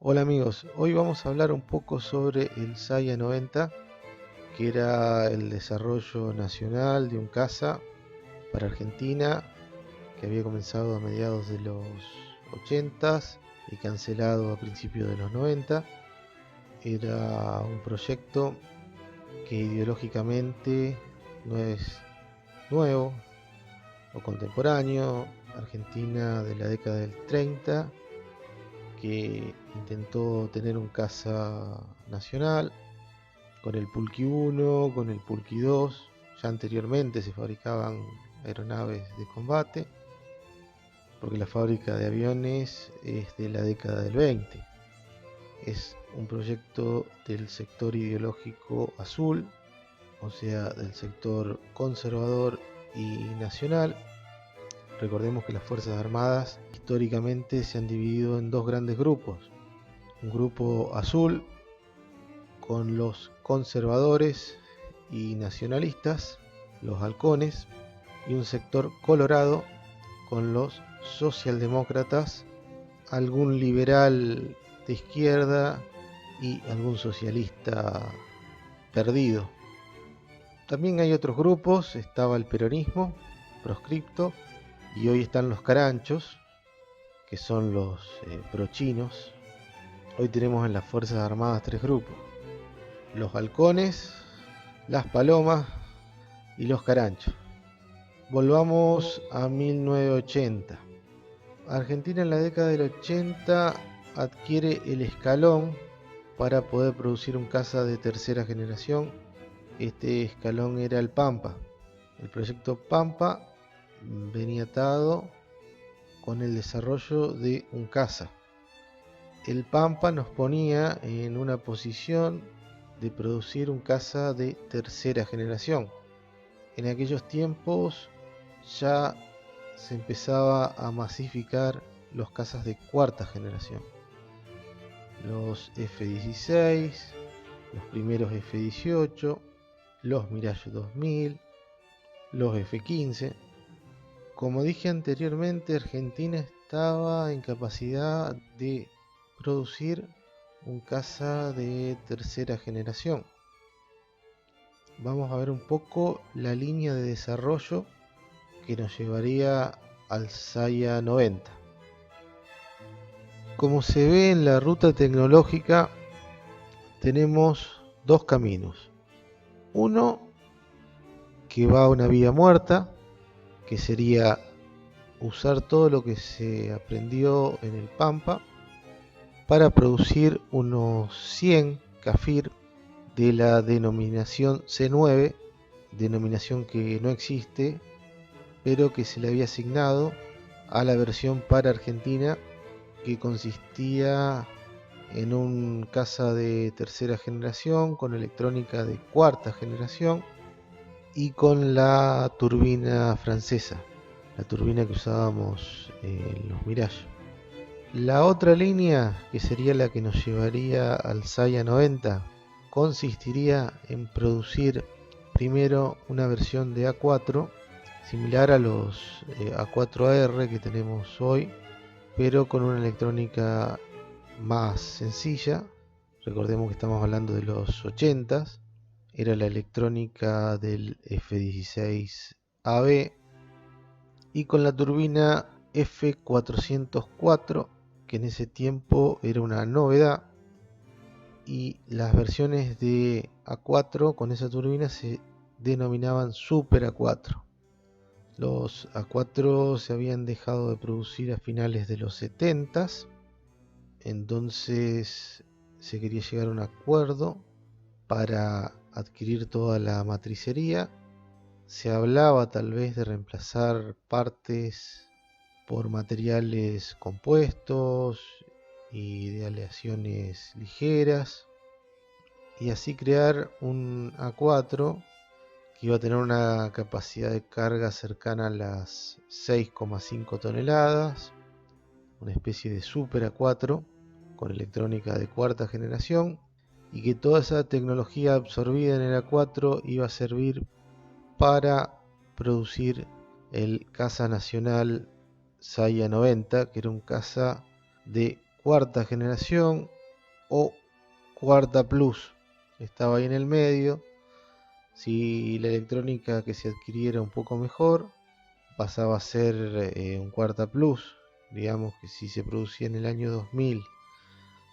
Hola amigos, hoy vamos a hablar un poco sobre el SAIA 90, que era el desarrollo nacional de un caza para Argentina, que había comenzado a mediados de los 80s y cancelado a principios de los 90. Era un proyecto que ideológicamente no es nuevo o contemporáneo. Argentina de la década del 30, que intentó tener un caza nacional con el Pulqui 1, con el Pulqui 2. Ya anteriormente se fabricaban aeronaves de combate, porque la fábrica de aviones es de la década del 20. Es un proyecto del sector ideológico azul, o sea, del sector conservador y nacional. Recordemos que las Fuerzas Armadas históricamente se han dividido en dos grandes grupos. Un grupo azul con los conservadores y nacionalistas, los halcones, y un sector colorado con los socialdemócratas, algún liberal de izquierda y algún socialista perdido. También hay otros grupos, estaba el peronismo proscripto, y hoy están los caranchos, que son los prochinos. Hoy tenemos en las Fuerzas Armadas tres grupos: los halcones, las palomas y los caranchos. Volvamos a 1980. Argentina en la década del 80 adquiere el Escalón para poder producir un caza de tercera generación. Este Escalón era el Pampa. El proyecto Pampa venía atado con el desarrollo de un caza. El Pampa nos ponía en una posición de producir un caza de tercera generación. En aquellos tiempos ya se empezaba a masificar los cazas de cuarta generación. Los F-16, los primeros F-18, los Mirage 2000, los F-15. Como dije anteriormente, Argentina estaba en capacidad de producir un caza de tercera generación. Vamos a ver un poco la línea de desarrollo que nos llevaría al SAIA 90. Como se ve en la ruta tecnológica, tenemos dos caminos. Uno que va a una vía muerta, que sería usar todo lo que se aprendió en el Pampa para producir unos 100 Kafir de la denominación C9, denominación que no existe, pero que se le había asignado a la versión para Argentina, que consistía en un caza de tercera generación con electrónica de cuarta generación y con la turbina francesa, la turbina que usábamos en los Mirage. La otra línea, que sería la que nos llevaría al SAIA 90, consistiría en producir primero una versión de A4 similar a los A4AR que tenemos hoy, pero con una electrónica más sencilla. Recordemos que estamos hablando de los 80s. Era la electrónica del F-16AB y con la turbina F404, que en ese tiempo era una novedad, y las versiones de A4 con esa turbina se denominaban Super A4. Los A4 se habían dejado de producir a finales de los 70s, entonces se quería llegar a un acuerdo para adquirir toda la matricería. Se hablaba tal vez de reemplazar partes por materiales compuestos y de aleaciones ligeras, y así crear un A4 que iba a tener una capacidad de carga cercana a las 6,5 toneladas, una especie de Super A4 con electrónica de cuarta generación, y que toda esa tecnología absorbida en el A4 iba a servir para producir el caza nacional SAIA 90, que era un caza de cuarta generación o cuarta plus. Estaba ahí en el medio. Si la electrónica que se adquiriera un poco mejor, pasaba a ser un cuarta plus. Digamos que si se producía en el año 2000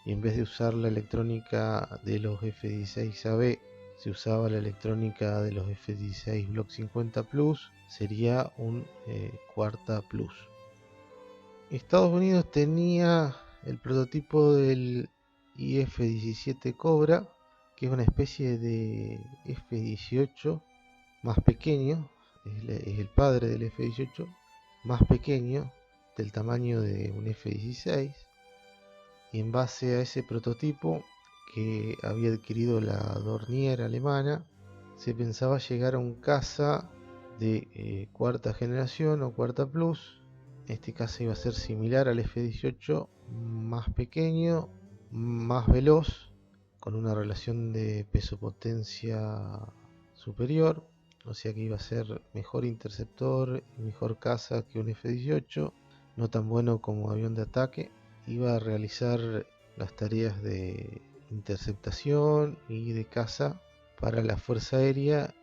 y en vez de usar la electrónica de los F16AB, se usaba la electrónica de los F16 Block 50 Plus, sería un cuarta plus. Estados Unidos tenía el prototipo del IF-17 Cobra, que es una especie de F-18 más pequeño, es el padre del F-18, más pequeño, del tamaño de un F-16, y en base a ese prototipo que había adquirido la Dornier alemana, se pensaba llegar a un caza de cuarta generación o cuarta plus. Este caza iba a ser similar al F-18, más pequeño, más veloz, con una relación de peso-potencia superior, o sea que iba a ser mejor interceptor y mejor caza que un F-18, no tan bueno como avión de ataque. Iba a realizar las tareas de interceptación y de caza para la Fuerza Aérea,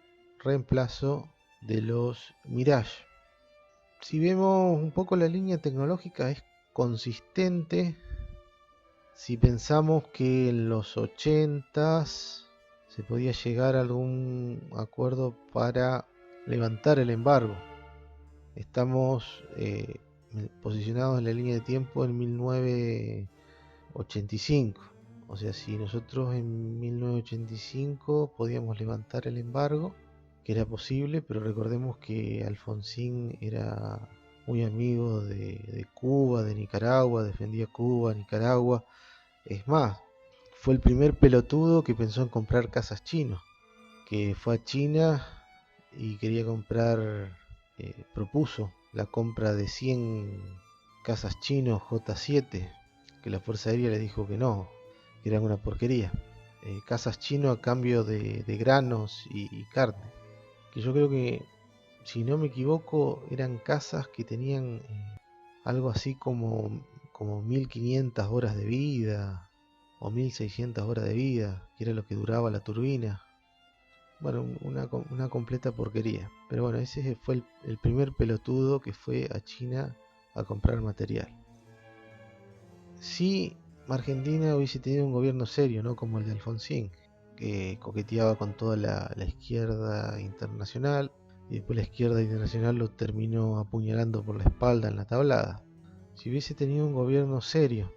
reemplazo de los Mirage. Si vemos un poco la línea tecnológica, es consistente. Si pensamos que en los 80s se podía llegar a algún acuerdo para levantar el embargo. Estamos posicionados en la línea de tiempo en 1985. O sea, si nosotros en 1985 podíamos levantar el embargo, que era posible, pero recordemos que Alfonsín era muy amigo de Cuba, de Nicaragua, defendía Cuba, Nicaragua. Es más, fue el primer pelotudo que pensó en comprar cazas chinos, que fue a China y quería comprar, propuso la compra de 100 cazas chinos J7, que la Fuerza Aérea le dijo que no, que eran una porquería. Cazas chinos a cambio de granos y carne, que yo creo que, si no me equivoco, eran cazas que tenían algo así como 1500 horas de vida o 1600 horas de vida, que era lo que duraba la turbina. Bueno, una completa porquería. Pero bueno, ese fue el primer pelotudo que fue a China a comprar material. Si Argentina hubiese tenido un gobierno serio, no como el de Alfonsín, que coqueteaba con toda la izquierda internacional, y después la izquierda internacional lo terminó apuñalando por la espalda en la tablada. Si hubiese tenido un gobierno serio,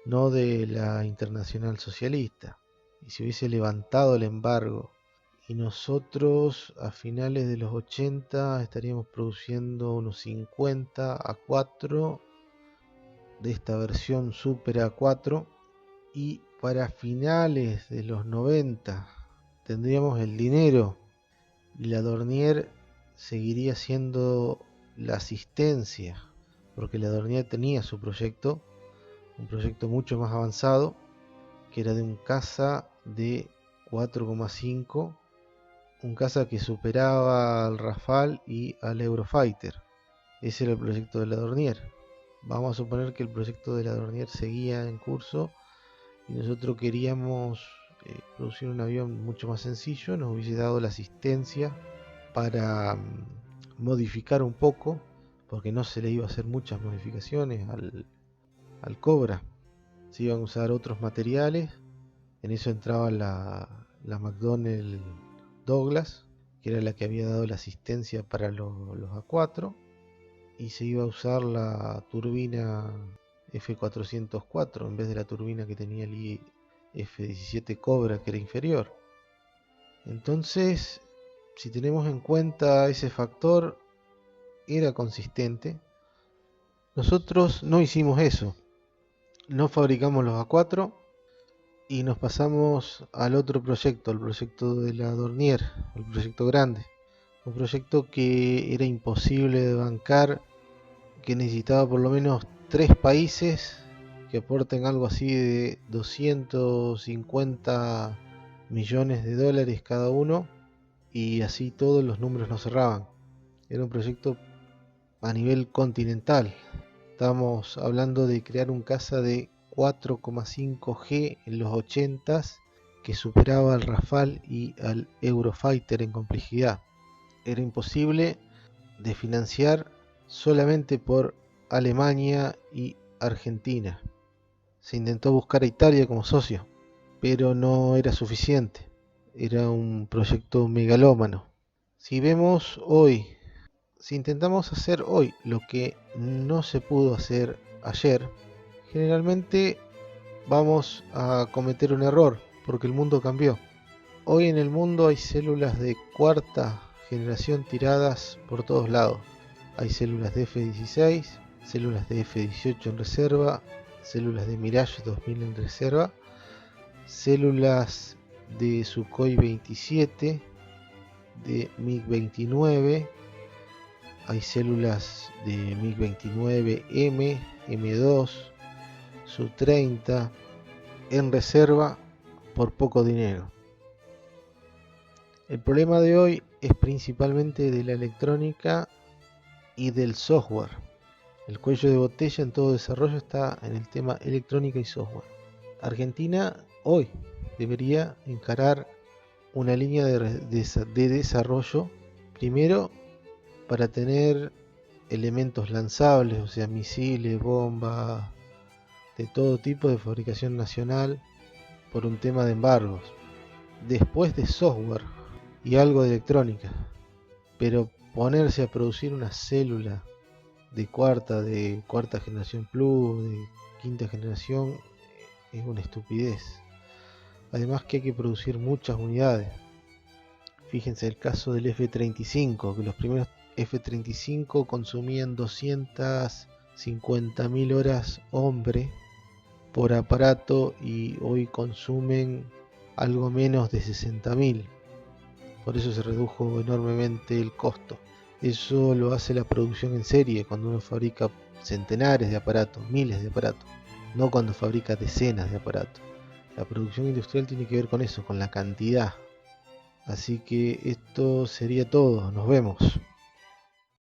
no de la Internacional Socialista, y se hubiese levantado el embargo, y nosotros a finales de los 80 estaríamos produciendo unos 50 A4 de esta versión Super A4, y para finales de los 90 tendríamos el dinero y la Dornier seguiría siendo la asistencia, porque la Dornier tenía su proyecto, un proyecto mucho más avanzado, que era de un caza de 4,5, un caza que superaba al Rafale y al Eurofighter. Ese era el proyecto de la Dornier. Vamos a suponer que el proyecto de la Dornier seguía en curso y nosotros queríamos producir un avión mucho más sencillo. Nos hubiese dado la asistencia para modificar un poco, porque no se le iba a hacer muchas modificaciones al Cobra. Se iban a usar otros materiales. En eso entraba la McDonnell Douglas, que era la que había dado la asistencia para los A4, y se iba a usar la turbina F404 en vez de la turbina que tenía el F17 Cobra, que era inferior. Entonces, si tenemos en cuenta ese factor, era consistente. Nosotros no hicimos eso, no fabricamos los A4 y nos pasamos al otro proyecto, al proyecto de la Dornier, el proyecto grande, un proyecto que era imposible de bancar, que necesitaba por lo menos 3 países que aporten algo así de 250 millones de dólares cada uno, y así todos los números no cerraban. Era un proyecto a nivel continental, Estamos hablando de crear un caza de 4,5G en los 80s que superaba al Rafale y al Eurofighter en complejidad. Era imposible de financiar solamente por Alemania y Argentina. Se intentó buscar a Italia como socio, pero no era suficiente. Era un proyecto megalómano. Si vemos hoy, si intentamos hacer hoy lo que no se pudo hacer ayer, generalmente vamos a cometer un error, porque el mundo cambió. Hoy en el mundo hay células de cuarta generación tiradas por todos lados. Hay células de F-16, células de F-18 en reserva, células de Mirage 2000 en reserva, células de Sukhoi 27, de MiG-29, hay células de MiG-29M, M2, Su-30 en reserva por poco dinero. El problema de hoy es principalmente de la electrónica y del software. El cuello de botella en todo desarrollo está en el tema electrónica y software. Argentina hoy debería encarar una línea de desarrollo, primero para tener elementos lanzables, o sea, misiles, bombas, de todo tipo de fabricación nacional, por un tema de embargos. Después de software y algo de electrónica, pero ponerse a producir una célula de cuarta generación plus, de quinta generación, es una estupidez. Además que hay que producir muchas unidades. Fíjense el caso del F-35, que los primeros F-35 consumían 250.000 horas hombre por aparato y hoy consumen algo menos de 60.000. Por eso se redujo enormemente el costo. Eso lo hace la producción en serie, cuando uno fabrica centenares de aparatos, miles de aparatos, no cuando fabrica decenas de aparatos. La producción industrial tiene que ver con eso, con la cantidad. Así que esto sería todo, nos vemos.